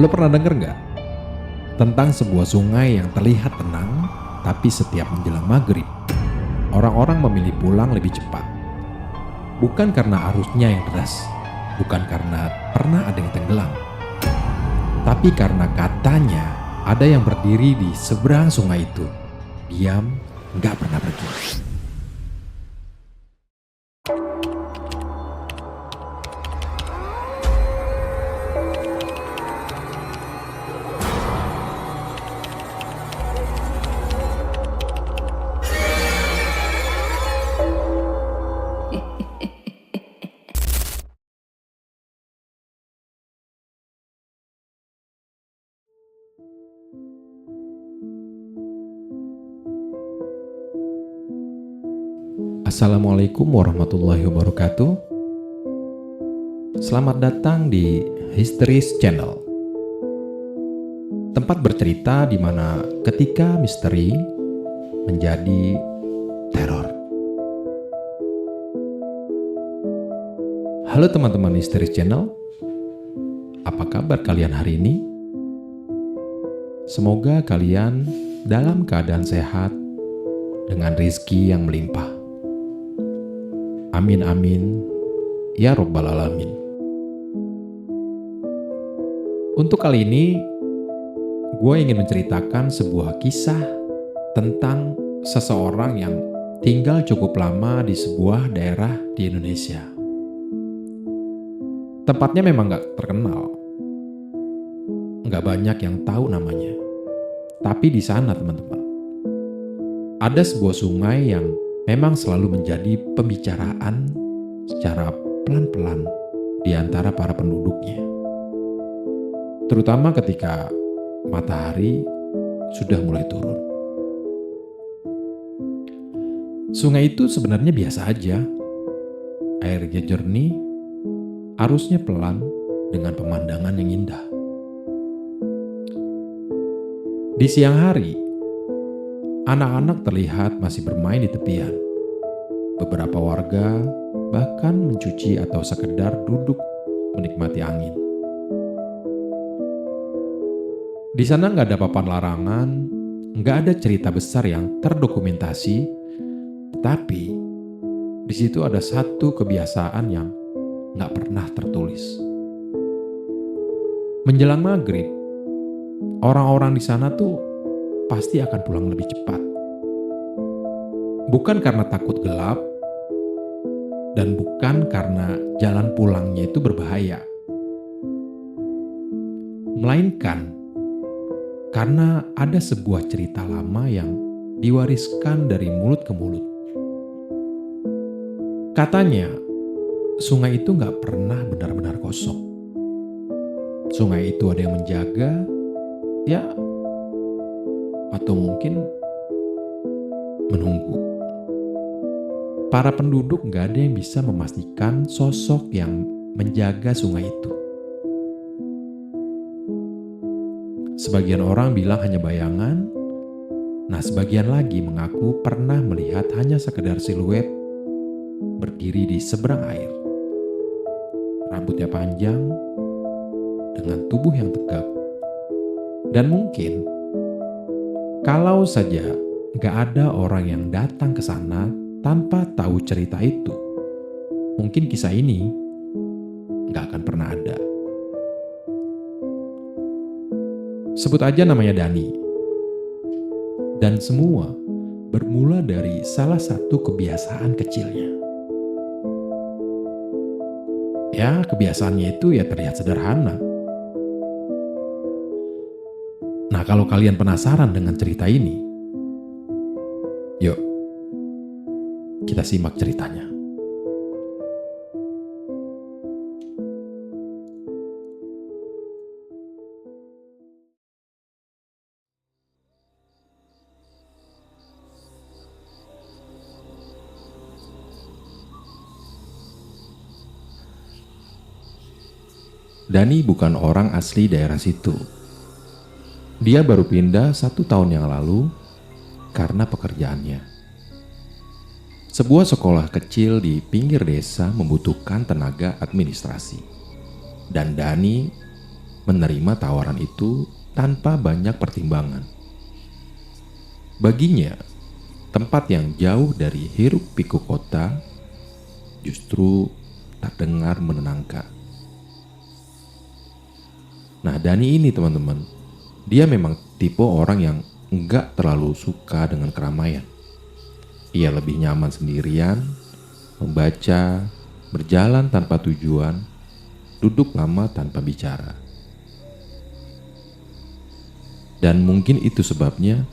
Lo pernah denger nggak tentang sebuah sungai yang terlihat tenang, tapi setiap menjelang maghrib, orang-orang memilih pulang lebih cepat. Bukan karena arusnya yang deras, bukan karena pernah ada yang tenggelam, tapi karena katanya ada yang berdiri di seberang sungai itu, diam, nggak pernah pergi. Assalamualaikum warahmatullahi wabarakatuh. Selamat datang di History's Channel. Tempat bercerita di mana ketika misteri menjadi teror. Halo teman-teman History's Channel. Apa kabar kalian hari ini? Semoga kalian dalam keadaan sehat dengan rezeki yang melimpah. Amin amin ya robbal alamin. Untuk kali ini gue ingin menceritakan sebuah kisah tentang seseorang yang tinggal cukup lama di sebuah daerah di Indonesia. Tempatnya memang gak terkenal, gak banyak yang tahu namanya. Tapi di sana teman-teman, ada sebuah sungai yang memang selalu menjadi pembicaraan secara pelan-pelan di antara para penduduknya. Terutama ketika matahari sudah mulai turun. Sungai itu sebenarnya biasa aja. Airnya jernih, arusnya pelan dengan pemandangan yang indah. Di siang hari, anak-anak terlihat masih bermain di tepian. Beberapa warga bahkan mencuci atau sekedar duduk menikmati angin. Di sana nggak ada papan larangan, nggak ada cerita besar yang terdokumentasi, tetapi di situ ada satu kebiasaan yang nggak pernah tertulis. Menjelang maghrib, orang-orang di sana tuh pasti akan pulang lebih cepat. Bukan karena takut gelap, dan bukan karena jalan pulangnya itu berbahaya. Melainkan karena ada sebuah cerita lama yang diwariskan dari mulut ke mulut. Katanya, sungai itu gak pernah benar-benar kosong. Sungai itu ada yang menjaga, ya, atau mungkin menunggu. Para penduduk gak ada yang bisa memastikan sosok yang menjaga sungai itu. Sebagian orang bilang hanya bayangan, nah sebagian lagi mengaku pernah melihat hanya sekedar siluet berdiri di seberang air. Rambutnya panjang, dengan tubuh yang tegap. Dan mungkin kalau saja gak ada orang yang datang ke sana tanpa tahu cerita itu, mungkin kisah ini gak akan pernah ada. Sebut aja namanya Dani. Dan semua bermula dari salah satu kebiasaan kecilnya. Ya, kebiasaannya itu ya terlihat sederhana. Nah, kalau kalian penasaran dengan cerita ini, yuk kita simak ceritanya. Dani bukan orang asli daerah situ. Dia baru pindah 1 tahun yang lalu karena pekerjaannya. Sebuah sekolah kecil di pinggir desa membutuhkan tenaga administrasi. Dan Dani menerima tawaran itu tanpa banyak pertimbangan. Baginya, tempat yang jauh dari hiruk-pikuk kota justru terdengar menenangkan. Nah, Dani ini teman-teman, dia memang tipe orang yang enggak terlalu suka dengan keramaian. Ia lebih nyaman sendirian, membaca, berjalan tanpa tujuan, duduk lama tanpa bicara. Dan mungkin itu sebabnya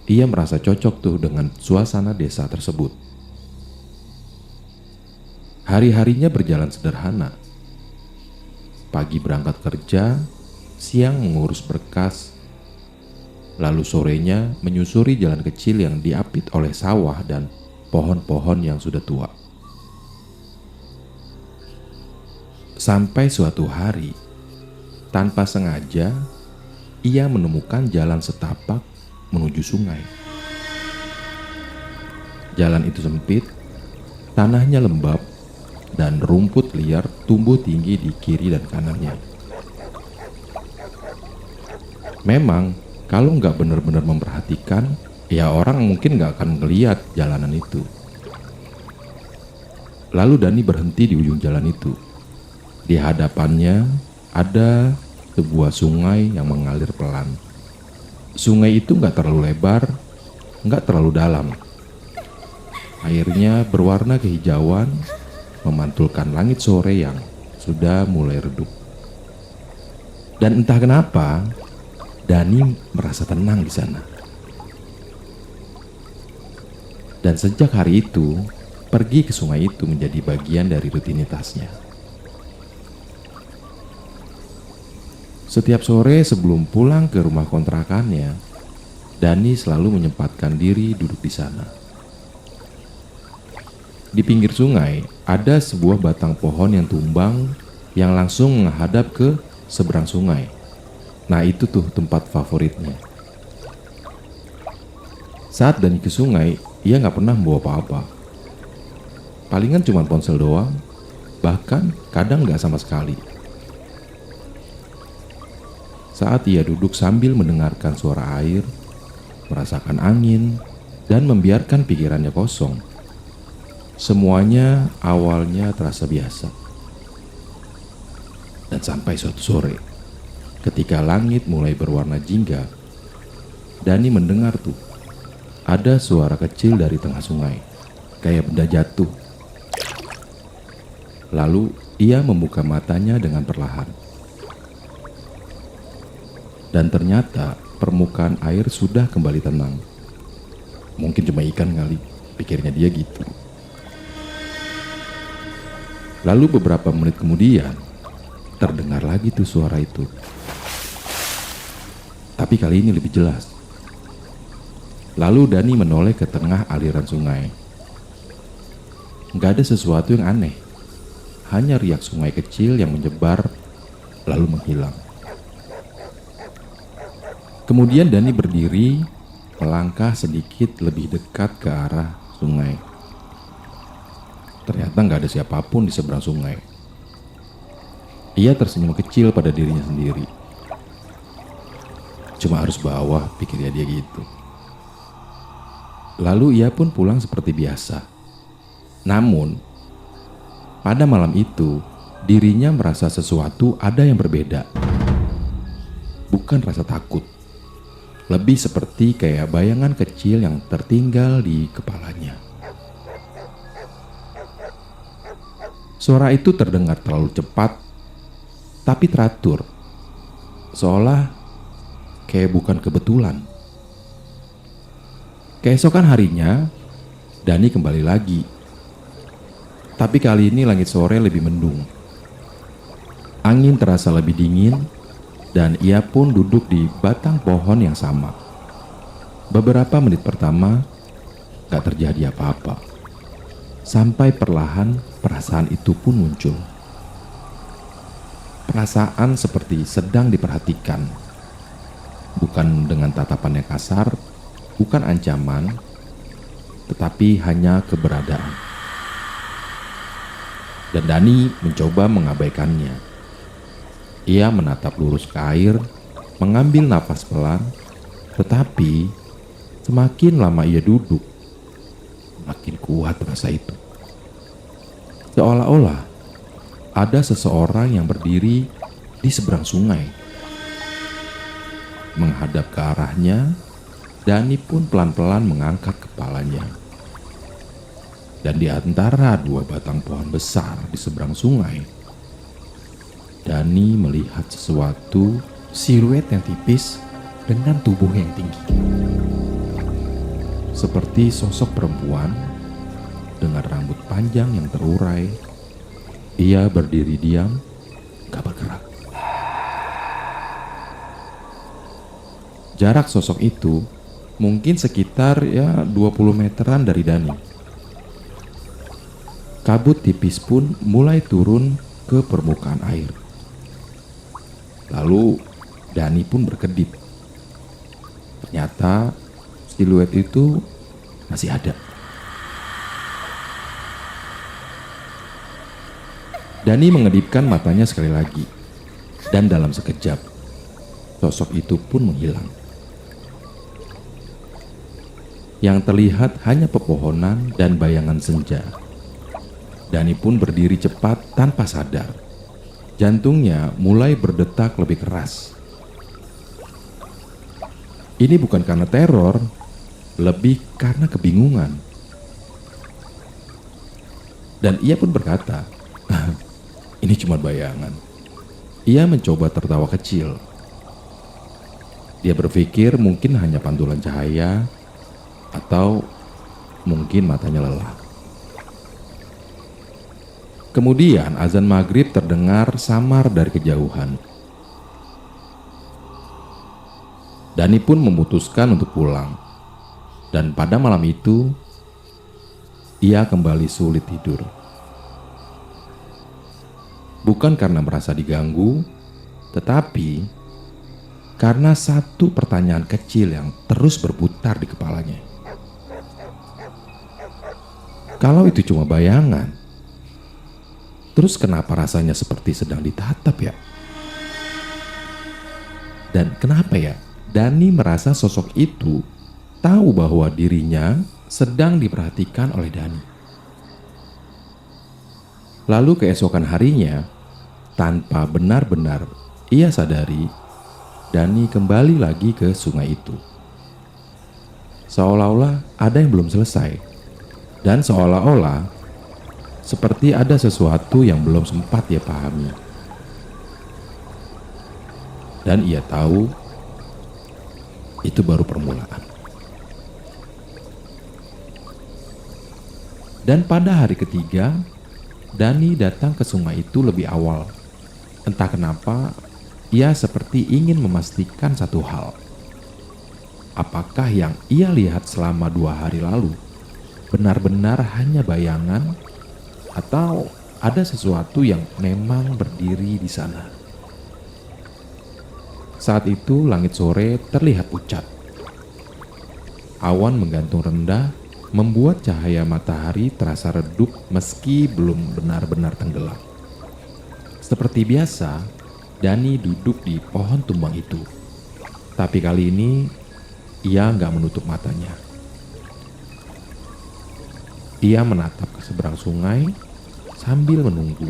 ia merasa cocok tuh dengan suasana desa tersebut. Hari-harinya berjalan sederhana. Pagi berangkat kerja, siang mengurus berkas, lalu sorenya menyusuri jalan kecil yang diapit oleh sawah dan pohon-pohon yang sudah tua. Sampai suatu hari, tanpa sengaja, ia menemukan jalan setapak menuju sungai. Jalan itu sempit, tanahnya lembab, dan rumput liar tumbuh tinggi di kiri dan kanannya. Memang, kalau nggak benar-benar memperhatikan, ya orang mungkin nggak akan ngeliat jalanan itu. Lalu Dani berhenti di ujung jalan itu. Di hadapannya ada sebuah sungai yang mengalir pelan. Sungai itu nggak terlalu lebar, nggak terlalu dalam. Airnya berwarna kehijauan, memantulkan langit sore yang sudah mulai redup. Dan entah kenapa, Dani merasa tenang di sana. Dan sejak hari itu, pergi ke sungai itu menjadi bagian dari rutinitasnya. Setiap sore sebelum pulang ke rumah kontrakannya, Dani selalu menyempatkan diri duduk di sana. Di pinggir sungai ada sebuah batang pohon yang tumbang yang langsung menghadap ke seberang sungai. Nah, itu tuh tempat favoritnya. Saat Dani ke sungai, ia nggak pernah membawa apa-apa. Palingan cuma ponsel doang, bahkan kadang nggak sama sekali. Saat ia duduk sambil mendengarkan suara air, merasakan angin, dan membiarkan pikirannya kosong, semuanya awalnya terasa biasa. Dan sampai suatu sore, ketika langit mulai berwarna jingga, Dani mendengar tuh ada suara kecil dari tengah sungai, kayak benda jatuh. Lalu ia membuka matanya dengan perlahan. Dan ternyata permukaan air sudah kembali tenang. Mungkin cuma ikan kali, pikirnya dia gitu. Lalu beberapa menit kemudian, terdengar lagi tuh suara itu. Tapi kali ini lebih jelas. Lalu Dani menoleh ke tengah aliran sungai. Gak ada sesuatu yang aneh. Hanya riak sungai kecil yang menyebar lalu menghilang. Kemudian Dani berdiri, melangkah sedikit lebih dekat ke arah sungai. Ternyata gak ada siapapun di seberang sungai. Ia tersenyum kecil pada dirinya sendiri. Cuma harus bawah, pikirnya dia gitu. Lalu ia pun pulang seperti biasa. Namun, pada malam itu, dirinya merasa sesuatu ada yang berbeda. Bukan rasa takut. Lebih seperti kayak bayangan kecil yang tertinggal di kepalanya. Suara itu terdengar terlalu cepat, tapi teratur. Seolah kayak bukan kebetulan. Keesokan harinya, Dani kembali lagi. Tapi kali ini langit sore lebih mendung. Angin terasa lebih dingin, dan ia pun duduk di batang pohon yang sama. Beberapa menit pertama, gak terjadi apa-apa. Sampai perlahan perasaan itu pun muncul. Perasaan seperti sedang diperhatikan. Bukan dengan tatapan yang kasar, bukan ancaman, tetapi hanya keberadaan. Dan Dani mencoba mengabaikannya. Ia menatap lurus ke air, mengambil nafas pelan, tetapi semakin lama ia duduk, makin kuat rasa itu. Seolah-olah ada seseorang yang berdiri di seberang sungai. Menghadap ke arahnya, Dani pun pelan-pelan mengangkat kepalanya. Dan di antara dua batang pohon besar di seberang sungai, Dani melihat sesuatu, siluet yang tipis dengan tubuh yang tinggi. Seperti sosok perempuan dengan rambut panjang yang terurai. Ia berdiri diam, gak bergerak. Jarak sosok itu mungkin sekitar 20 meteran dari Dani. Kabut tipis pun mulai turun ke permukaan air. Lalu Dani pun berkedip. Ternyata siluet itu masih ada. Dani mengedipkan matanya sekali lagi. Dan dalam sekejap, sosok itu pun menghilang. Yang terlihat hanya pepohonan dan bayangan senja. Dani pun berdiri cepat tanpa sadar. Jantungnya mulai berdetak lebih keras. Ini bukan karena teror, lebih karena kebingungan. Dan ia pun berkata, ini cuma bayangan. Ia mencoba tertawa kecil. Dia berpikir mungkin hanya pantulan cahaya, atau mungkin matanya lelah. Kemudian azan maghrib terdengar samar dari kejauhan. Dani pun memutuskan untuk pulang. Dan pada malam itu, ia kembali sulit tidur. Bukan karena merasa diganggu, tetapi karena satu pertanyaan kecil yang terus berputar di kepalanya. Kalau itu cuma bayangan, terus kenapa rasanya seperti sedang ditatap ya? Dan kenapa ya Dani merasa sosok itu tahu bahwa dirinya sedang diperhatikan oleh Dani? Lalu keesokan harinya, tanpa benar-benar ia sadari, Dani kembali lagi ke sungai itu. Seolah-olah ada yang belum selesai. Dan seolah-olah seperti ada sesuatu yang belum sempat ia pahami. Dan ia tahu itu baru permulaan. Dan pada hari ketiga, Dani datang ke sungai itu lebih awal. Entah kenapa, ia seperti ingin memastikan satu hal. Apakah yang ia lihat selama 2 hari lalu benar-benar hanya bayangan, atau ada sesuatu yang memang berdiri di sana? Saat itu langit sore terlihat pucat. Awan menggantung rendah, membuat cahaya matahari terasa redup meski belum benar-benar tenggelam. Seperti biasa, Dani duduk di pohon tumbang itu. Tapi kali ini, ia nggak menutup matanya. Ia menatap ke seberang sungai sambil menunggu.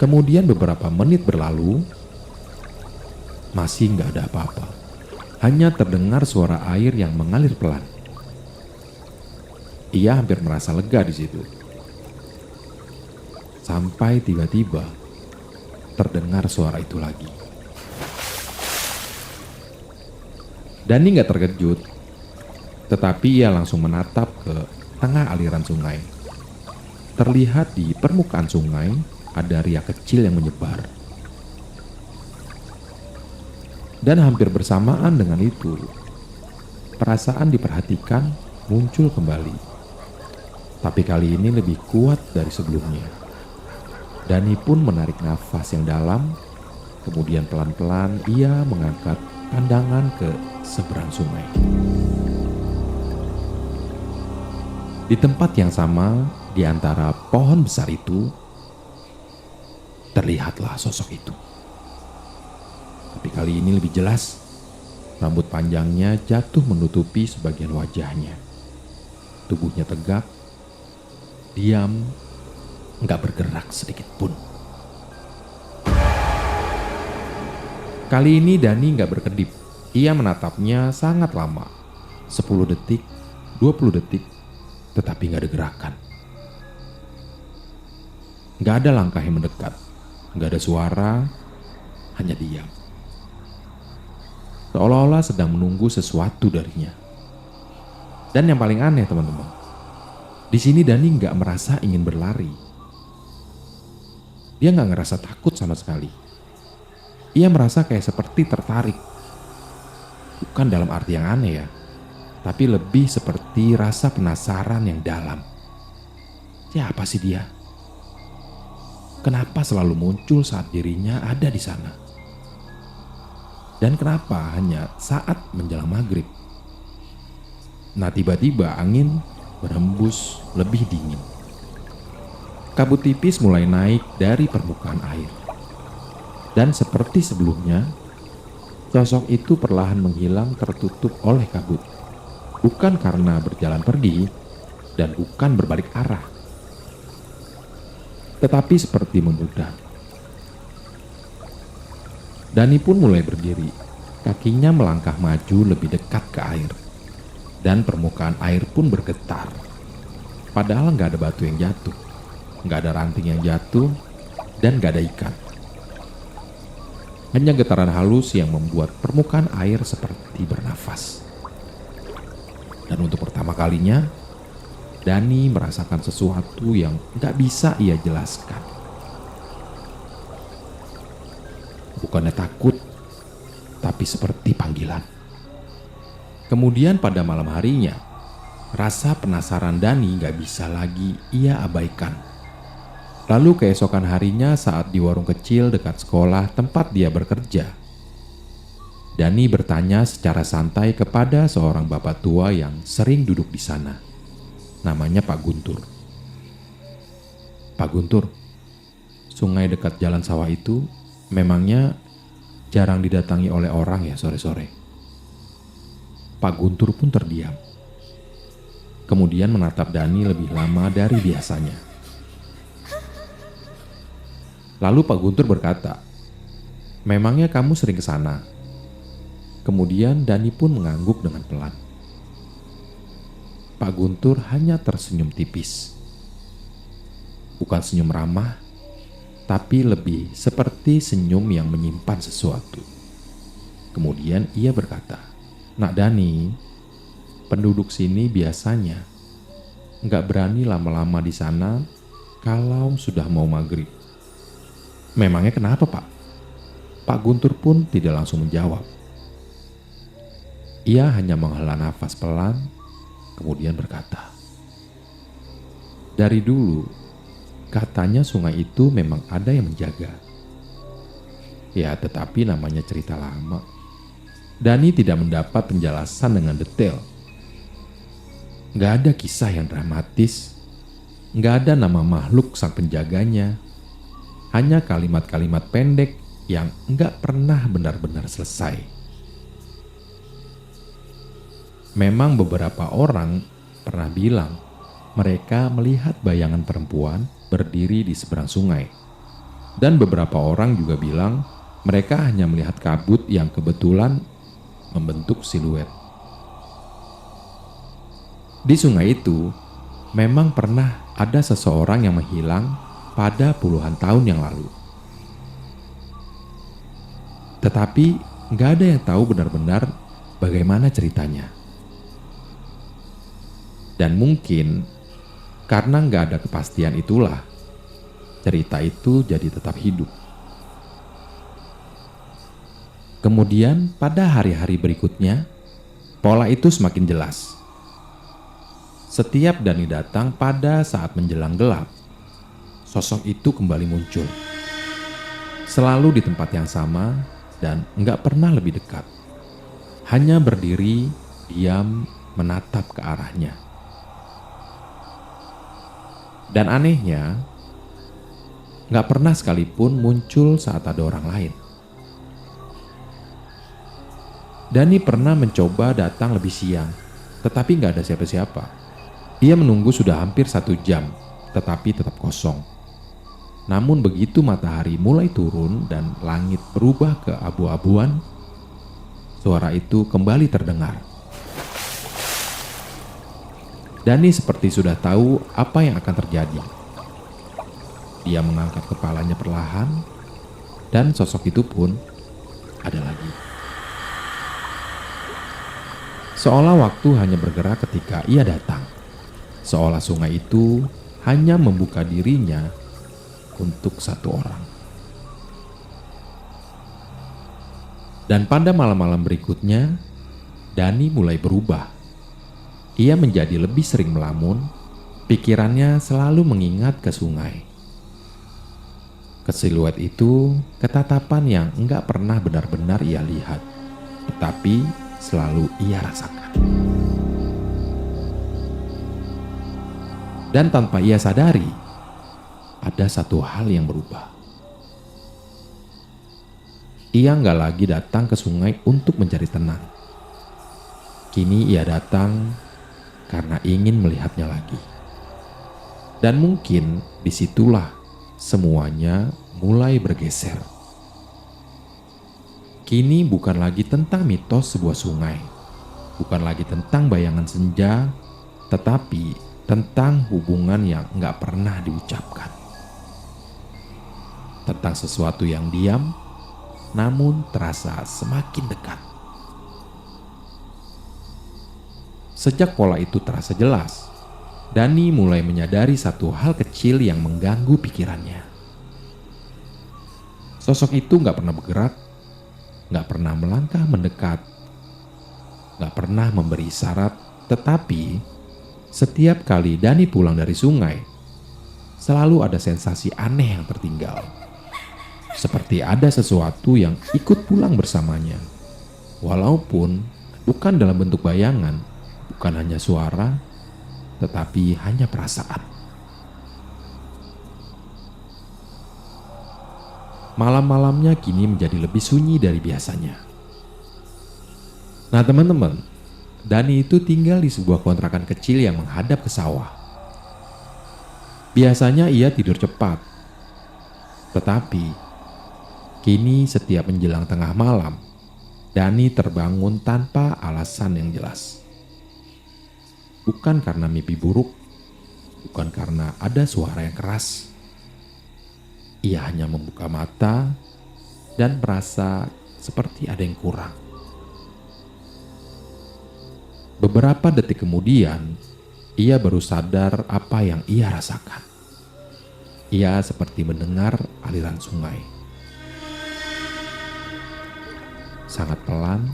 Kemudian beberapa menit berlalu, masih nggak ada apa-apa. Hanya terdengar suara air yang mengalir pelan. Ia hampir merasa lega di situ. Sampai tiba-tiba terdengar suara itu lagi. Dani nggak terkejut, tetapi ia langsung menatap ke tengah aliran sungai. Terlihat di permukaan sungai ada riak kecil yang menyebar. Dan hampir bersamaan dengan itu, perasaan diperhatikan muncul kembali. Tapi kali ini lebih kuat dari sebelumnya. Dani pun menarik nafas yang dalam, kemudian pelan-pelan ia mengangkat pandangan ke seberang sungai. Di tempat yang sama, di antara pohon besar itu, Terlihatlah sosok itu. Tapi kali ini lebih jelas. Rambut panjangnya jatuh menutupi sebagian wajahnya. Tubuhnya tegak, diam, nggak bergerak sedikit pun. Kali ini Dani nggak berkedip. Ia menatapnya sangat lama. 10 detik, 20 detik, tetapi nggak ada gerakan. Nggak ada langkah yang mendekat. Nggak ada suara, hanya diam. Seolah-olah sedang menunggu sesuatu darinya. Dan yang paling aneh teman-teman, di sini Dani nggak merasa ingin berlari. Dia nggak ngerasa takut sama sekali. Ia merasa kayak seperti tertarik. Bukan dalam arti yang aneh ya, tapi lebih seperti rasa penasaran yang dalam. Siapa sih dia? Kenapa selalu muncul saat dirinya ada di sana? Dan kenapa hanya saat menjelang maghrib? Nah, tiba-tiba angin berhembus lebih dingin. Kabut tipis mulai naik dari permukaan air. Dan seperti sebelumnya, sosok itu perlahan menghilang tertutup oleh kabut. Bukan karena berjalan pergi dan bukan berbalik arah, tetapi seperti memudar. Dani pun mulai berdiri. Kakinya melangkah maju lebih dekat ke air. Dan permukaan air pun bergetar. Padahal nggak ada batu yang jatuh, nggak ada ranting yang jatuh, dan nggak ada ikan. Hanya getaran halus yang membuat permukaan air seperti bernafas. Dan untuk pertama kalinya, Dani merasakan sesuatu yang nggak bisa ia jelaskan. Bukannya takut, tapi seperti panggilan. Kemudian pada malam harinya, rasa penasaran Dani gak bisa lagi ia abaikan. Lalu keesokan harinya saat di warung kecil dekat sekolah tempat dia bekerja, Dani bertanya secara santai kepada seorang bapak tua yang sering duduk di sana. Namanya Pak Guntur. Pak Guntur, sungai dekat jalan sawah itu memangnya jarang didatangi oleh orang ya sore-sore? Pak Guntur pun terdiam. Kemudian menatap Dani lebih lama dari biasanya. Lalu Pak Guntur berkata, "Memangnya kamu sering ke sana?" Kemudian Dani pun mengangguk dengan pelan. Pak Guntur hanya tersenyum tipis. Bukan senyum ramah, tapi lebih seperti senyum yang menyimpan sesuatu. Kemudian ia berkata, "Nak Dani, penduduk sini biasanya nggak berani lama-lama di sana kalau sudah mau maghrib." "Memangnya kenapa, Pak?" Pak Guntur pun tidak langsung menjawab. Ia hanya menghela nafas pelan, kemudian berkata, "Dari dulu katanya sungai itu memang ada yang menjaga. Ya, tetapi namanya cerita lama." Dani tidak mendapat penjelasan dengan detail. Gak ada kisah yang dramatis. Gak ada nama makhluk sang penjaganya. Hanya kalimat-kalimat pendek yang gak pernah benar-benar selesai. Memang beberapa orang pernah bilang mereka melihat bayangan perempuan berdiri di seberang sungai. Dan beberapa orang juga bilang mereka hanya melihat kabut yang kebetulan membentuk siluet. Di sungai itu memang pernah ada seseorang yang menghilang pada puluhan tahun yang lalu. Tetapi nggak ada yang tahu benar-benar bagaimana ceritanya. Dan mungkin karena nggak ada kepastian itulah, cerita itu jadi tetap hidup. Kemudian pada hari-hari berikutnya, pola itu semakin jelas. Setiap Dani datang pada saat menjelang gelap, sosok itu kembali muncul. Selalu di tempat yang sama dan nggak pernah lebih dekat. Hanya berdiri, diam, menatap ke arahnya. Dan anehnya, Nggak pernah sekalipun muncul saat ada orang lain. Dani pernah mencoba datang lebih siang, tetapi nggak ada siapa-siapa. Ia menunggu sudah hampir 1 jam, tetapi tetap kosong. Namun begitu matahari mulai turun dan langit berubah ke abu-abuan, suara itu kembali terdengar. Dani seperti sudah tahu apa yang akan terjadi. Dia mengangkat kepalanya perlahan, dan sosok itu pun ada lagi. Seolah waktu hanya bergerak ketika ia datang. Seolah sungai itu hanya membuka dirinya untuk satu orang. Dan pada malam-malam berikutnya, Dani mulai berubah. Ia menjadi lebih sering melamun, pikirannya selalu mengingat ke sungai. Ke siluet itu, ketatapan yang enggak pernah benar-benar ia lihat, tetapi selalu ia rasakan. Dan tanpa ia sadari, ada satu hal yang berubah. Ia nggak lagi datang ke sungai untuk mencari tenang. Kini ia datang karena ingin melihatnya lagi. Dan mungkin disitulah semuanya mulai bergeser. Kini bukan lagi tentang mitos sebuah sungai, bukan lagi tentang bayangan senja, tetapi tentang hubungan yang nggak pernah diucapkan. Tentang sesuatu yang diam, namun terasa semakin dekat. Sejak pola itu terasa jelas, Dani mulai menyadari satu hal kecil yang mengganggu pikirannya. Sosok itu nggak pernah bergerak, nggak pernah melangkah mendekat, nggak pernah memberi isyarat, tetapi setiap kali Dani pulang dari sungai, selalu ada sensasi aneh yang tertinggal. Seperti ada sesuatu yang ikut pulang bersamanya. Walaupun bukan dalam bentuk bayangan, bukan hanya suara, tetapi hanya perasaan. Malam-malamnya kini menjadi lebih sunyi dari biasanya. Nah teman-teman, Dani itu tinggal di sebuah kontrakan kecil yang menghadap ke sawah. Biasanya ia tidur cepat, tetapi kini setiap menjelang tengah malam, Dani terbangun tanpa alasan yang jelas. Bukan karena mimpi buruk, bukan karena ada suara yang keras. Ia hanya membuka mata dan merasa seperti ada yang kurang. Beberapa detik kemudian, ia baru sadar apa yang ia rasakan. Ia seperti mendengar aliran sungai. Sangat pelan,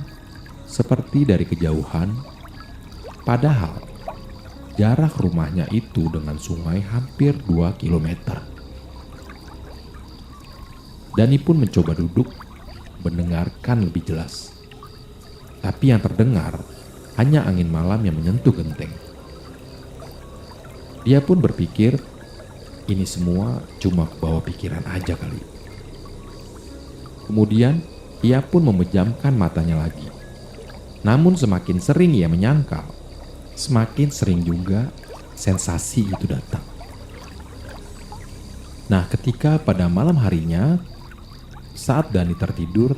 seperti dari kejauhan, padahal jarak rumahnya itu dengan sungai hampir 2 kilometer. Dani pun mencoba duduk, mendengarkan lebih jelas. Tapi yang terdengar hanya angin malam yang menyentuh genteng. Dia pun berpikir, ini semua cuma kebawa pikiran aja kali. Kemudian, ia pun memejamkan matanya lagi. Namun semakin sering ia menyangkal, semakin sering juga sensasi itu datang. Nah, ketika pada malam harinya, saat Dani tertidur,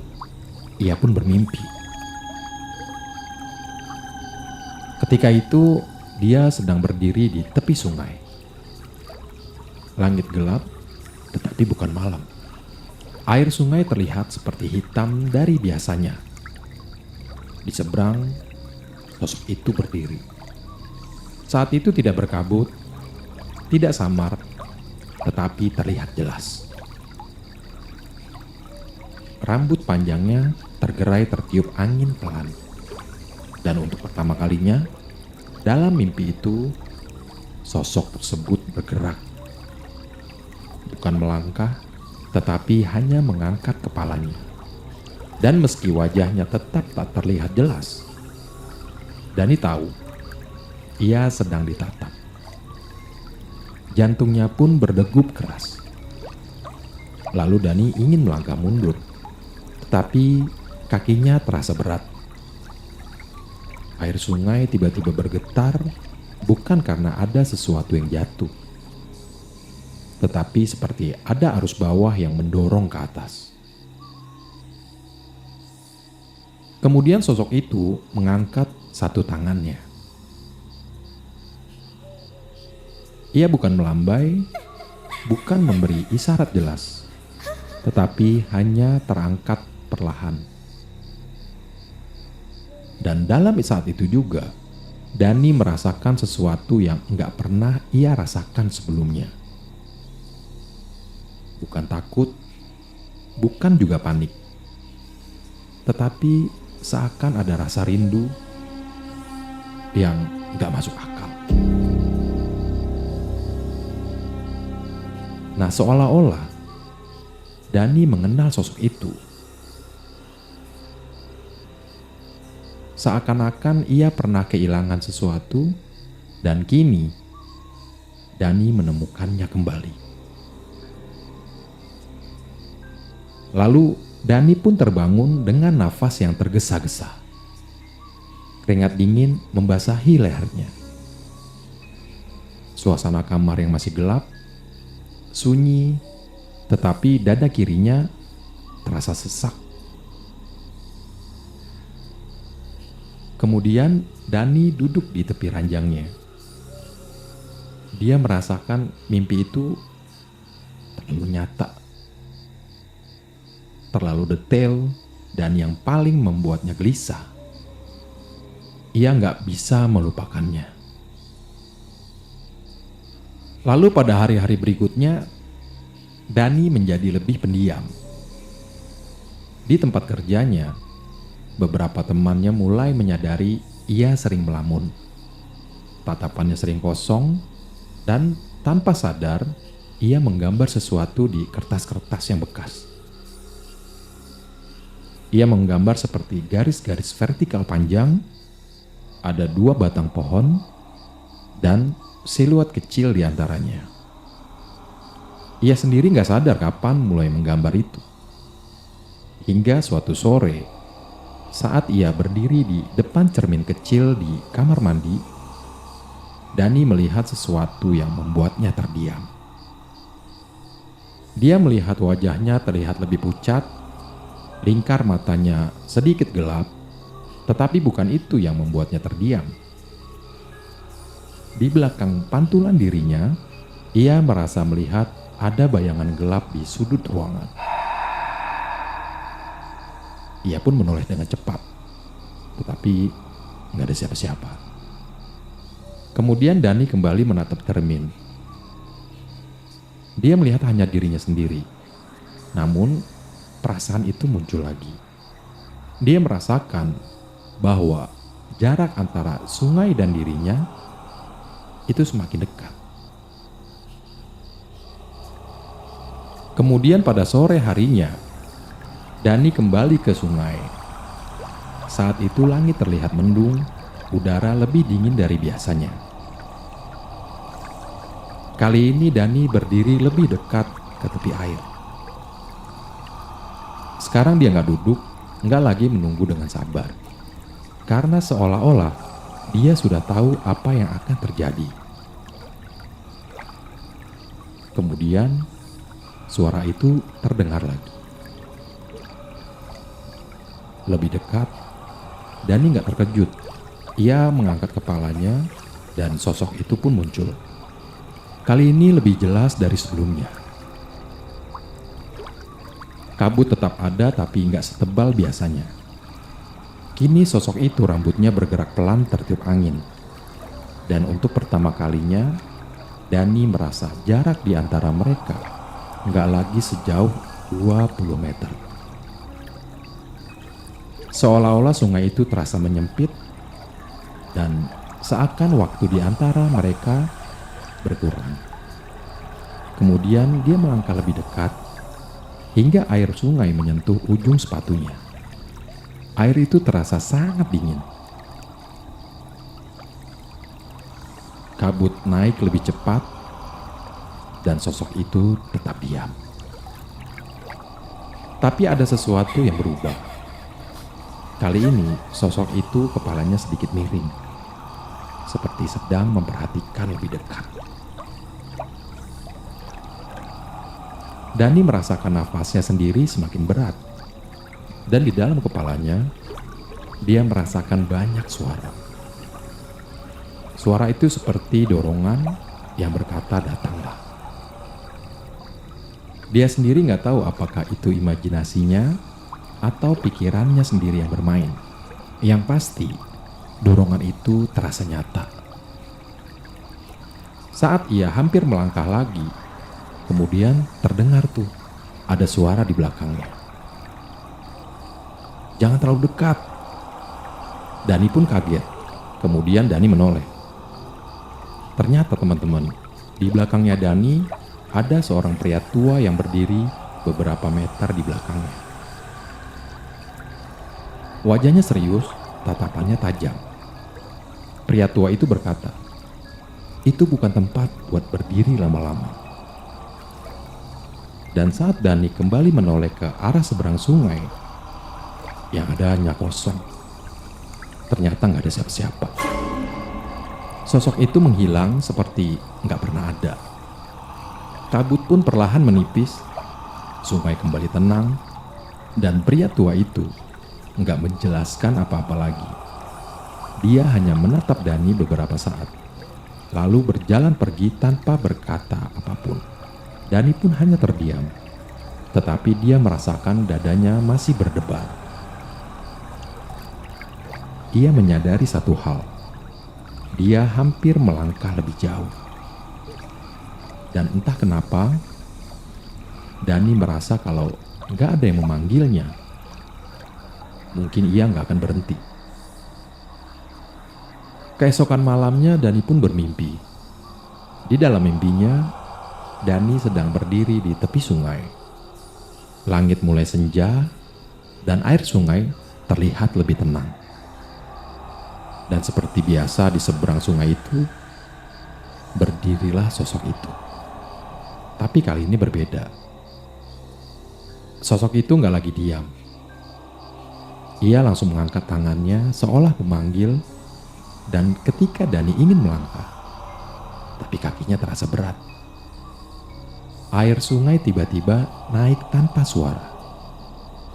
ia pun bermimpi. Ketika itu, dia sedang berdiri di tepi sungai. Langit gelap, tetapi bukan malam. Air sungai terlihat seperti hitam dari biasanya. Di seberang, sosok itu berdiri. Saat itu tidak berkabut, tidak samar, tetapi terlihat jelas. Rambut panjangnya tergerai tertiup angin pelan. Dan untuk pertama kalinya, dalam mimpi itu, sosok tersebut bergerak. Bukan melangkah, tetapi hanya mengangkat kepalanya. Dan meski wajahnya tetap tak terlihat jelas, Dani tahu ia sedang ditatap. Jantungnya pun berdegup keras. Lalu Dani ingin melangkah mundur, tetapi kakinya terasa berat. Air sungai tiba-tiba bergetar, bukan karena ada sesuatu yang jatuh, tetapi seperti ada arus bawah yang mendorong ke atas. Kemudian sosok itu mengangkat satu tangannya. Ia bukan melambai, bukan memberi isyarat jelas, tetapi hanya terangkat perlahan. Dan dalam saat itu juga, Dani merasakan sesuatu yang enggak pernah ia rasakan sebelumnya. Bukan takut, bukan juga panik, tetapi seakan ada rasa rindu yang enggak masuk akal. Nah, seolah-olah Dani mengenal sosok itu. Seakan-akan ia pernah kehilangan sesuatu dan kini Dani menemukannya kembali. Lalu Dani pun terbangun dengan nafas yang tergesa-gesa. Keringat dingin membasahi lehernya. Suasana kamar yang masih gelap, sunyi, tetapi dada kirinya terasa sesak. Kemudian Dani duduk di tepi ranjangnya. Dia merasakan mimpi itu terlalu nyata, terlalu detail, dan yang paling membuatnya gelisah, ia nggak bisa melupakannya. Lalu pada hari-hari berikutnya, Dani menjadi lebih pendiam. Di tempat kerjanya, beberapa temannya mulai menyadari ia sering melamun. Tatapannya sering kosong, dan tanpa sadar ia menggambar sesuatu di kertas-kertas yang bekas. Ia menggambar seperti garis-garis vertikal panjang, ada 2 batang pohon, dan siluet kecil di antaranya. Ia sendiri gak sadar kapan mulai menggambar itu. Hingga suatu sore, saat ia berdiri di depan cermin kecil di kamar mandi, Dani melihat sesuatu yang membuatnya terdiam. Dia melihat wajahnya terlihat lebih pucat, lingkar matanya sedikit gelap, tetapi bukan itu yang membuatnya terdiam. Di belakang pantulan dirinya, ia merasa melihat ada bayangan gelap di sudut ruangan. Ia pun menoleh dengan cepat, tetapi nggak ada siapa-siapa. Kemudian Dani kembali menatap cermin. Dia melihat hanya dirinya sendiri. Namun perasaan itu muncul lagi. Dia merasakan bahwa jarak antara sungai dan dirinya itu semakin dekat. Kemudian pada sore harinya, Dani kembali ke sungai. Saat itu langit terlihat mendung, udara lebih dingin dari biasanya. Kali ini Dani berdiri lebih dekat ke tepi air. Sekarang dia nggak duduk, nggak lagi menunggu dengan sabar. Karena seolah-olah dia sudah tahu apa yang akan terjadi. Kemudian suara itu terdengar lagi. Lebih dekat, Dani nggak terkejut. Ia mengangkat kepalanya dan sosok itu pun muncul. Kali ini lebih jelas dari sebelumnya. Kabut tetap ada tapi nggak setebal biasanya. Kini sosok itu rambutnya bergerak pelan tertiup angin. Dan untuk pertama kalinya, Dani merasa jarak di antara mereka nggak lagi sejauh 20 meter. Seolah-olah sungai itu terasa menyempit dan seakan waktu di antara mereka berkurang. Kemudian dia melangkah lebih dekat hingga air sungai menyentuh ujung sepatunya. Air itu terasa sangat dingin. Kabut naik lebih cepat dan sosok itu tetap diam. Tapi ada sesuatu yang berubah. Kali ini sosok itu kepalanya sedikit miring, seperti sedang memperhatikan lebih dekat. Dani merasakan nafasnya sendiri semakin berat. Dan di dalam kepalanya, dia merasakan banyak suara. Suara itu seperti dorongan yang berkata, "Datanglah." Dia sendiri nggak tahu apakah itu imajinasinya atau pikirannya sendiri yang bermain. Yang pasti, dorongan itu terasa nyata. Saat ia hampir melangkah lagi, kemudian terdengar tuh ada suara di belakangnya. "Jangan terlalu dekat." Dani pun kaget. Kemudian Dani menoleh. Ternyata teman-teman, di belakangnya Dani ada seorang pria tua yang berdiri beberapa meter di belakangnya. Wajahnya serius, tatapannya tajam. Pria tua itu berkata, "Itu bukan tempat buat berdiri lama-lama." Dan saat Dani kembali menoleh ke arah seberang sungai, yang ada hanya kosong. Ternyata nggak ada siapa-siapa. Sosok itu menghilang seperti nggak pernah ada. Kabut pun perlahan menipis, sungai kembali tenang, dan pria tua itu nggak menjelaskan apa-apa lagi. Dia hanya menatap Dani beberapa saat, lalu berjalan pergi tanpa berkata apapun. Dani pun hanya terdiam, tetapi dia merasakan dadanya masih berdebar. Ia menyadari satu hal, dia hampir melangkah lebih jauh. Dan entah kenapa, Dani merasa kalau nggak ada yang memanggilnya, mungkin ia nggak akan berhenti. Keesokan malamnya Dani pun bermimpi. Di dalam mimpinya, Dani sedang berdiri di tepi sungai. Langit mulai senja dan air sungai terlihat lebih tenang. Dan seperti biasa di seberang sungai itu, berdirilah sosok itu. Tapi kali ini berbeda. Sosok itu nggak lagi diam. Ia langsung mengangkat tangannya seolah memanggil, dan ketika Dani ingin melangkah, tapi kakinya terasa berat. Air sungai tiba-tiba naik tanpa suara.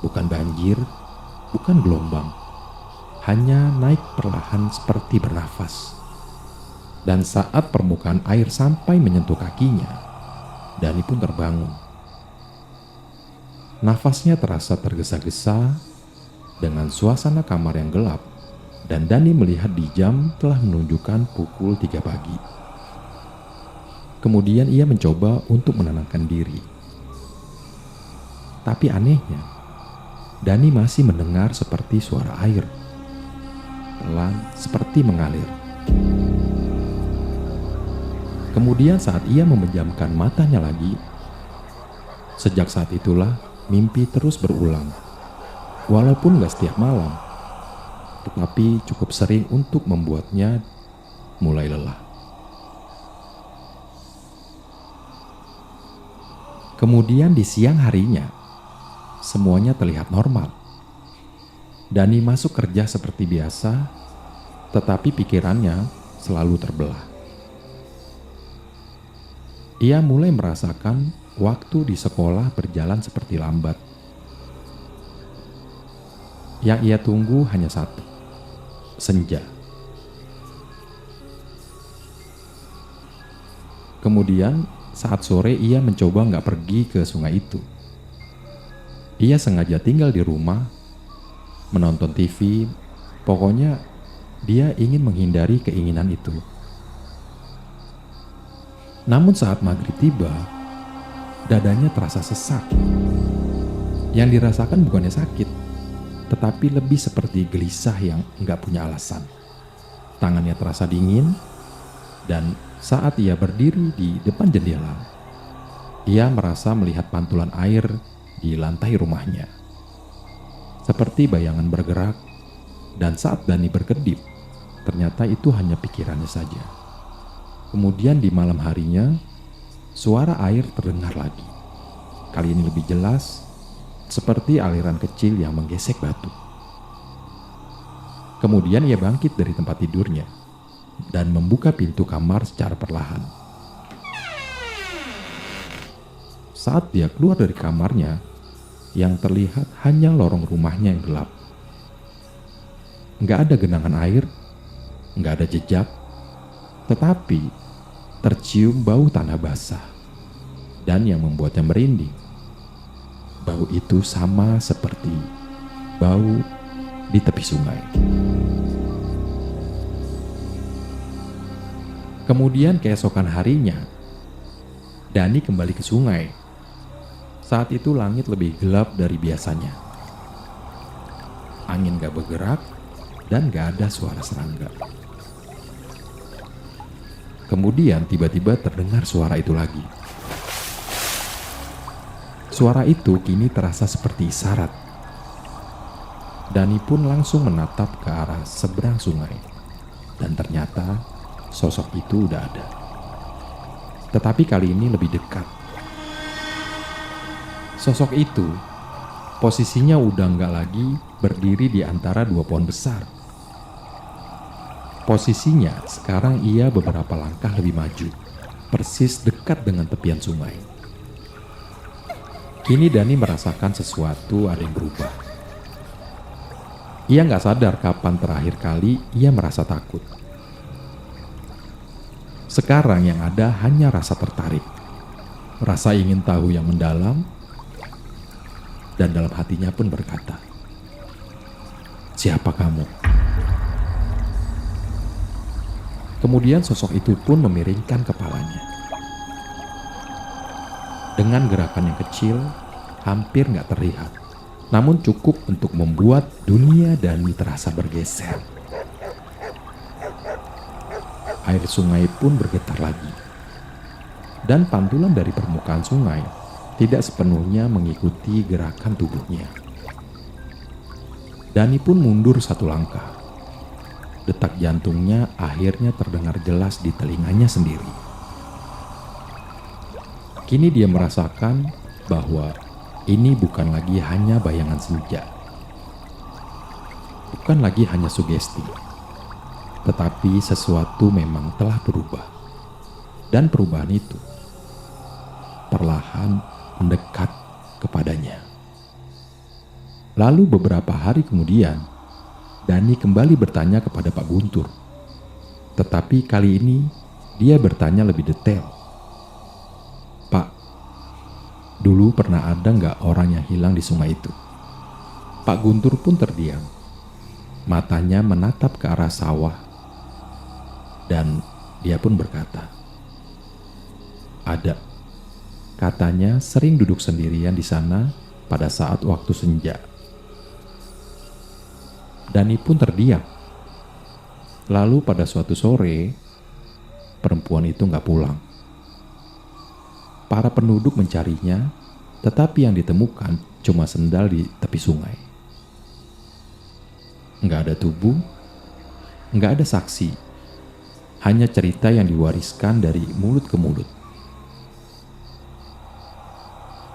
Bukan banjir, bukan gelombang. Hanya naik perlahan seperti bernafas. Dan saat permukaan air sampai menyentuh kakinya, Dani pun terbangun. Nafasnya terasa tergesa-gesa dengan suasana kamar yang gelap, dan Dani melihat di jam telah menunjukkan pukul 3 pagi. Kemudian ia mencoba untuk menenangkan diri. Tapi anehnya, Dani masih mendengar seperti suara air, pelan seperti mengalir. Kemudian saat ia memejamkan matanya lagi, sejak saat itulah mimpi terus berulang. Walaupun gak setiap malam, tetapi cukup sering untuk membuatnya mulai lelah. Kemudian di siang harinya, semuanya terlihat normal. Dani masuk kerja seperti biasa, tetapi pikirannya selalu terbelah. Ia mulai merasakan waktu di sekolah berjalan seperti lambat. Yang ia tunggu hanya satu, senja. Kemudian saat sore ia mencoba nggak pergi ke sungai itu. Ia sengaja tinggal di rumah, menonton TV, pokoknya dia ingin menghindari keinginan itu. Namun saat maghrib tiba, dadanya terasa sesak. Yang dirasakan bukannya sakit, tetapi lebih seperti gelisah yang nggak punya alasan. Tangannya terasa dingin, dan saat ia berdiri di depan jendela, ia merasa melihat pantulan air di lantai rumahnya. Seperti bayangan bergerak, dan saat Dani berkedip, ternyata itu hanya pikirannya saja. Kemudian di malam harinya, suara air terdengar lagi. Kali ini lebih jelas, seperti aliran kecil yang menggesek batu. Kemudian ia bangkit dari tempat tidurnya dan membuka pintu kamar secara perlahan. Saat dia keluar dari kamarnya, yang terlihat hanya lorong rumahnya yang gelap. Nggak ada genangan air, nggak ada jejak, tetapi tercium bau tanah basah. Dan yang membuatnya merinding, bau itu sama seperti bau di tepi sungai. Kemudian keesokan harinya, Dani kembali ke sungai. Saat itu langit lebih gelap dari biasanya. Angin gak bergerak dan gak ada suara serangga. Kemudian tiba-tiba terdengar suara itu lagi. Suara itu kini terasa seperti isyarat. Dani pun langsung menatap ke arah seberang sungai. Dan ternyata sosok itu udah ada. Tetapi kali ini lebih dekat. Sosok itu posisinya udah nggak lagi berdiri di antara dua pohon besar. Posisinya sekarang ia beberapa langkah lebih maju, persis dekat dengan tepian sungai. Kini Dani merasakan sesuatu ada yang berubah. Ia nggak sadar kapan terakhir kali ia merasa takut. Sekarang yang ada hanya rasa tertarik, rasa ingin tahu yang mendalam, dan dalam hatinya pun berkata, "Siapa kamu?" Kemudian sosok itu pun memiringkan kepalanya. Dengan gerakan yang kecil, hampir nggak terlihat, namun cukup untuk membuat dunia Dani terasa bergeser. Air sungai pun bergetar lagi. Dan pantulan dari permukaan sungai tidak sepenuhnya mengikuti gerakan tubuhnya. Dani pun mundur satu langkah. Detak jantungnya akhirnya terdengar jelas di telinganya sendiri. Kini dia merasakan bahwa ini bukan lagi hanya bayangan senja. Bukan lagi hanya sugesti. Tetapi sesuatu memang telah berubah. Dan perubahan itu perlahan mendekat kepadanya. Lalu beberapa hari kemudian, Dani kembali bertanya kepada Pak Guntur. Tetapi kali ini dia bertanya lebih detail. "Pak, dulu pernah ada nggak orang yang hilang di sungai itu?" Pak Guntur pun terdiam. Matanya menatap ke arah sawah. Dan dia pun berkata, "Ada. Katanya sering duduk sendirian di sana pada saat waktu senja." Dani pun terdiam. Lalu pada suatu sore, perempuan itu nggak pulang. Para penduduk mencarinya, tetapi yang ditemukan cuma sendal di tepi sungai. Nggak ada tubuh, nggak ada saksi. Hanya cerita yang diwariskan dari mulut ke mulut.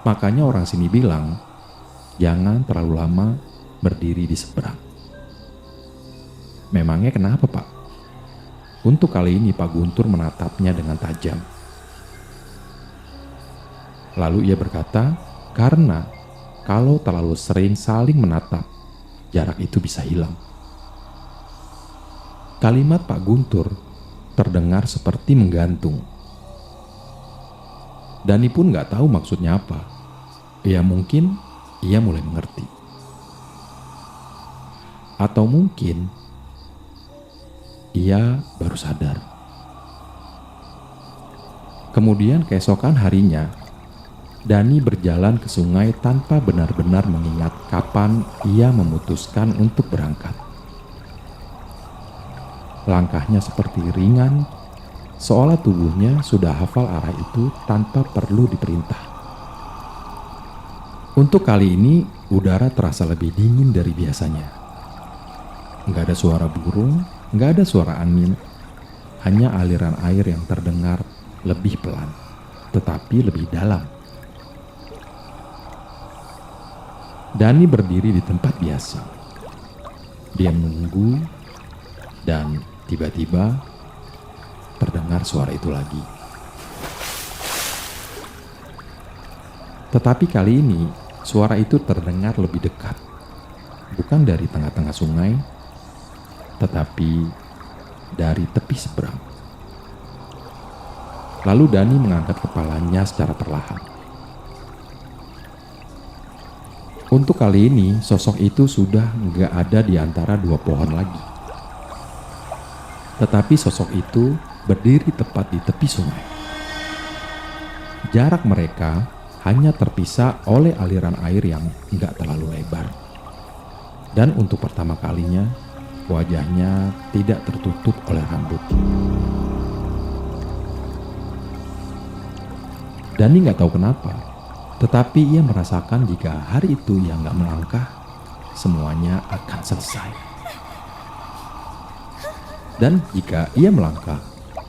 Makanya orang sini bilang, jangan terlalu lama berdiri di seberang. Memangnya kenapa, Pak? Untuk kali ini Pak Guntur menatapnya dengan tajam. Lalu ia berkata, karena kalau terlalu sering saling menatap, jarak itu bisa hilang. Kalimat Pak Guntur terdengar seperti menggantung. Dani pun gak tahu maksudnya apa. Ya mungkin ia mulai mengerti. Atau mungkin ia baru sadar. Kemudian keesokan harinya, Dani berjalan ke sungai tanpa benar-benar mengingat kapan ia memutuskan untuk berangkat. Langkahnya seperti ringan, seolah tubuhnya sudah hafal arah itu tanpa perlu diperintah. Untuk kali ini, udara terasa lebih dingin dari biasanya. Nggak ada suara burung, nggak ada suara angin, hanya aliran air yang terdengar lebih pelan, tetapi lebih dalam. Dani berdiri di tempat biasa. Dia menunggu dan tiba-tiba terdengar suara itu lagi. Tetapi kali ini suara itu terdengar lebih dekat. Bukan dari tengah-tengah sungai, tetapi dari tepi seberang. Lalu Dani mengangkat kepalanya secara perlahan. Untuk kali ini, sosok itu sudah nggak ada di antara dua pohon lagi. Tetapi sosok itu berdiri tepat di tepi sungai. Jarak mereka hanya terpisah oleh aliran air yang nggak terlalu lebar. Dan untuk pertama kalinya, wajahnya tidak tertutup oleh rambut. Dani nggak tahu kenapa, tetapi ia merasakan jika hari itu ia nggak melangkah, semuanya akan selesai. Dan jika ia melangkah,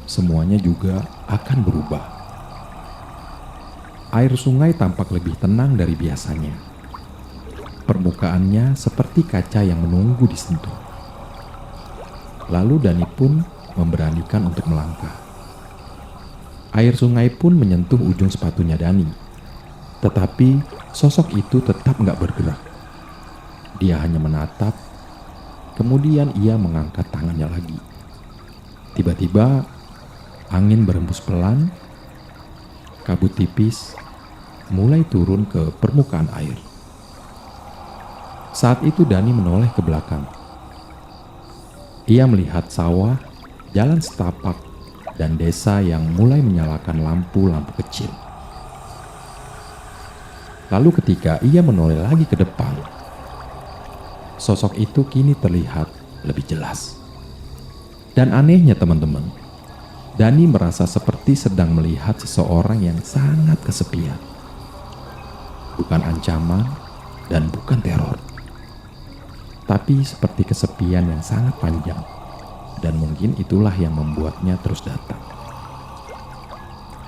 semuanya juga akan berubah. Air sungai tampak lebih tenang dari biasanya. Permukaannya seperti kaca yang menunggu disentuh. Lalu Dani pun memberanikan untuk melangkah. Air sungai pun menyentuh ujung sepatunya Dani. Tetapi sosok itu tetap nggak bergerak. Dia hanya menatap, kemudian ia mengangkat tangannya lagi. Tiba-tiba angin berembus pelan, kabut tipis mulai turun ke permukaan air. Saat itu Dani menoleh ke belakang. Ia melihat sawah, jalan setapak, dan desa yang mulai menyalakan lampu-lampu kecil. Lalu ketika ia menoleh lagi ke depan, sosok itu kini terlihat lebih jelas. Dan anehnya teman-teman, Dani merasa seperti sedang melihat seseorang yang sangat kesepian. Bukan ancaman dan bukan teror, tapi seperti kesepian yang sangat panjang. Dan mungkin itulah yang membuatnya terus datang.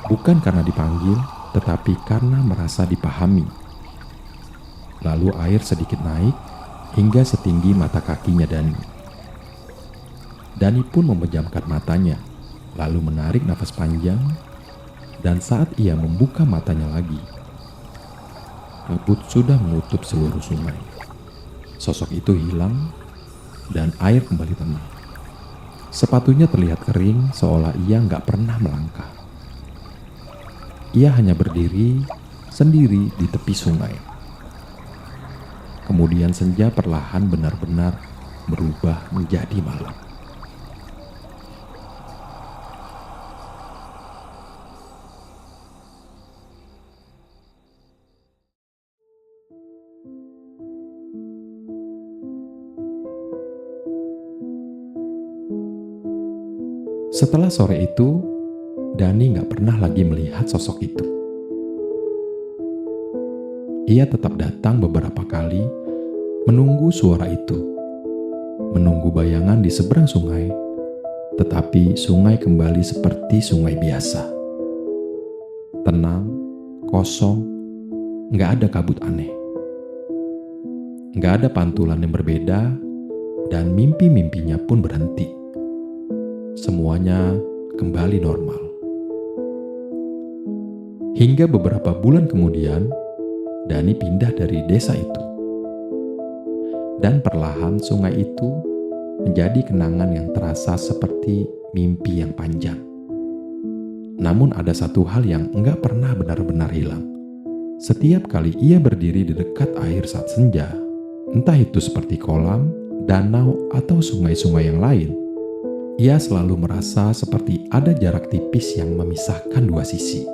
Bukan karena dipanggil, tetapi karena merasa dipahami. Lalu air sedikit naik hingga setinggi mata kakinya Dani. Dani pun memejamkan matanya, lalu menarik nafas panjang, dan saat ia membuka matanya lagi, kabut sudah menutup seluruh sungai. Sosok itu hilang, dan air kembali tenang. Sepatunya terlihat kering seolah ia nggak pernah melangkah. Ia hanya berdiri sendiri di tepi sungai. Kemudian senja perlahan benar-benar berubah menjadi malam. Setelah sore itu, Dani gak pernah lagi melihat sosok itu. Ia tetap datang beberapa kali, menunggu suara itu, menunggu bayangan di seberang sungai, tetapi sungai kembali seperti sungai biasa. Tenang, kosong, gak ada kabut aneh. Gak ada pantulan yang berbeda, dan mimpi-mimpinya pun berhenti. Semuanya kembali normal. Hingga beberapa bulan kemudian, Dani pindah dari desa itu. Dan perlahan sungai itu menjadi kenangan yang terasa seperti mimpi yang panjang. Namun ada satu hal yang enggak pernah benar-benar hilang. Setiap kali ia berdiri di dekat air saat senja, entah itu seperti kolam, danau, atau sungai-sungai yang lain, ia selalu merasa seperti ada jarak tipis yang memisahkan dua sisi.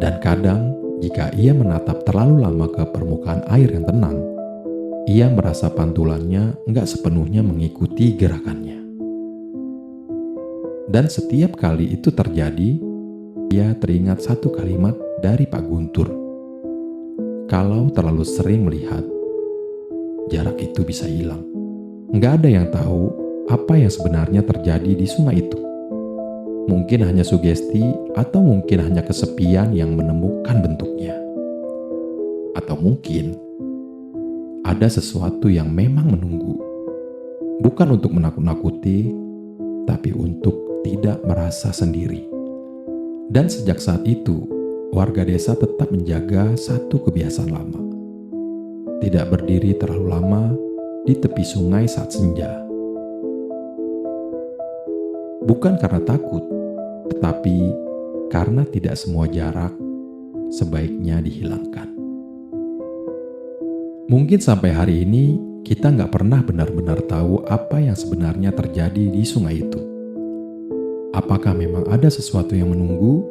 Dan kadang, jika ia menatap terlalu lama ke permukaan air yang tenang, ia merasa pantulannya nggak sepenuhnya mengikuti gerakannya. Dan setiap kali itu terjadi, ia teringat satu kalimat dari Pak Guntur. Kalau terlalu sering melihat, jarak itu bisa hilang. Nggak ada yang tahu apa yang sebenarnya terjadi di sungai itu. Mungkin hanya sugesti atau mungkin hanya kesepian yang menemukan bentuknya. Atau mungkin ada sesuatu yang memang menunggu. Bukan untuk menakut-nakuti, tapi untuk tidak merasa sendiri. Dan sejak saat itu, warga desa tetap menjaga satu kebiasaan lama. Tidak berdiri terlalu lama di tepi sungai saat senja. Bukan karena takut, tetapi karena tidak semua jarak sebaiknya dihilangkan. Mungkin sampai hari ini kita nggak pernah benar-benar tahu apa yang sebenarnya terjadi di sungai itu. Apakah memang ada sesuatu yang menunggu,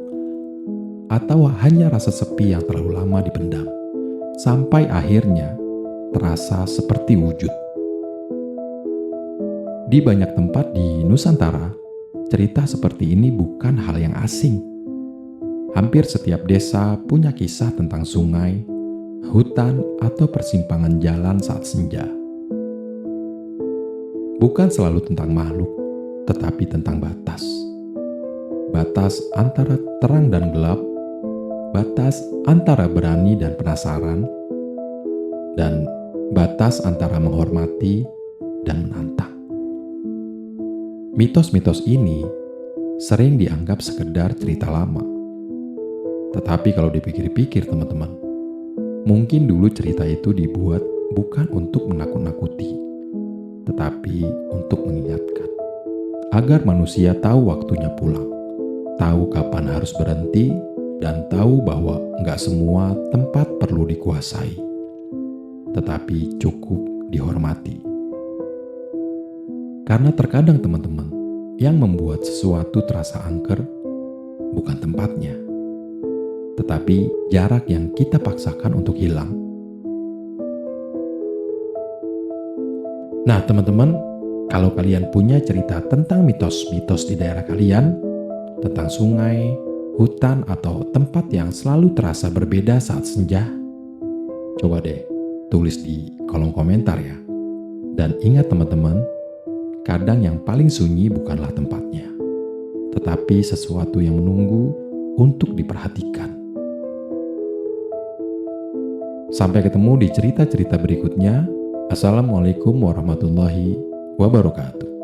atau hanya rasa sepi yang terlalu lama dipendam, sampai akhirnya terasa seperti wujud. Di banyak tempat di Nusantara, cerita seperti ini bukan hal yang asing. Hampir setiap desa punya kisah tentang sungai, hutan, atau persimpangan jalan saat senja. Bukan selalu tentang makhluk, tetapi tentang batas. Batas antara terang dan gelap, batas antara berani dan penasaran, dan batas antara menghormati dan menantang. Mitos-mitos ini sering dianggap sekedar cerita lama. Tetapi kalau dipikir-pikir teman-teman, mungkin dulu cerita itu dibuat bukan untuk menakut-nakuti, tetapi untuk mengingatkan. Agar manusia tahu waktunya pulang, tahu kapan harus berhenti, dan tahu bahwa nggak semua tempat perlu dikuasai, tetapi cukup dihormati. Karena terkadang teman-teman, yang membuat sesuatu terasa angker bukan tempatnya, tetapi jarak yang kita paksakan untuk hilang. Nah teman-teman, kalau kalian punya cerita tentang mitos-mitos di daerah kalian, tentang sungai, hutan, atau tempat yang selalu terasa berbeda saat senja, coba deh tulis di kolom komentar ya. Dan ingat teman-teman, kadang yang paling sunyi bukanlah tempatnya, tetapi sesuatu yang menunggu untuk diperhatikan. Sampai ketemu di cerita-cerita berikutnya. Assalamualaikum warahmatullahi wabarakatuh.